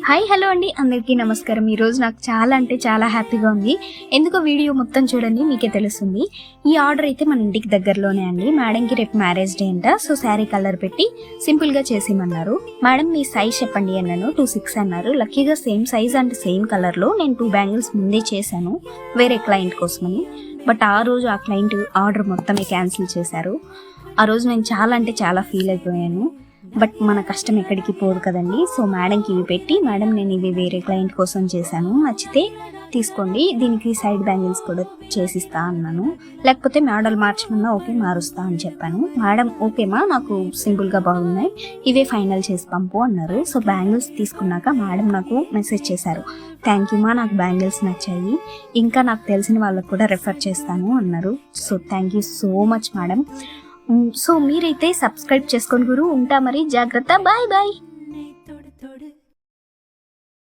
Hi hello అండి, అందరికీ నమస్కారం. ఈరోజు నాకు చాలా అంటే చాలా హ్యాపీగా ఉంది. ఎందుకో వీడియో మొత్తం చూడండి, మీకే తెలుస్తుంది. ఈ ఆర్డర్ అయితే మన ఇంటికి దగ్గరలోనే అండి. మేడంకి రేపు మ్యారేజ్ డే అంట. సో శారీ కలర్ పెట్టి సింపుల్గా చేసేయమన్నారు. మేడం మీ సైజ్ చెప్పండి అన్నాను. 26 అన్నారు. లక్కీగా సేమ్ సైజ్ అంటే సేమ్ కలర్లో నేను 2 బ్యాంగిల్స్ ముందే చేశాను వేరే క్లయింట్ కోసమని. బట్ ఆ రోజు ఆ క్లయింట్ ఆర్డర్ మొత్తమే క్యాన్సిల్ చేశారు. ఆ రోజు నేను చాలా అంటే చాలా ఫీల్ అయిపోయాను. బట్ మన కష్టం ఎక్కడికి పోదు కదండి. సో మేడంకి ఇవి పెట్టి, మేడం నేను ఇవి వేరే క్లయింట్ కోసం చేశాను, నచ్చితే తీసుకోండి, దీనికి సైడ్ బ్యాంగిల్స్ కూడా చేసిస్తా అన్నాను. లేకపోతే మోడల్ మార్చమన్నా ఓకే మారుస్తా అని చెప్పాను. మేడం ఓకేమా, నాకు సింపుల్గా బాగున్నాయి, ఇవే ఫైనల్ చేసి పంపు అన్నారు. సో బ్యాంగిల్స్ తీసుకున్నాక మేడం నాకు మెసేజ్ చేశారు, థ్యాంక్ యూ మా, నాకు బ్యాంగిల్స్ నచ్చాయి, ఇంకా నాకు తెలిసిన వాళ్ళకు కూడా రెఫర్ చేస్తాను అన్నారు. So thank you so much madam. So మీరైతే సబ్స్క్రైబ్ చేసుకోండి గురు. ఉంటా మరి, జాగ్రత్త, బాయ్ బాయ్.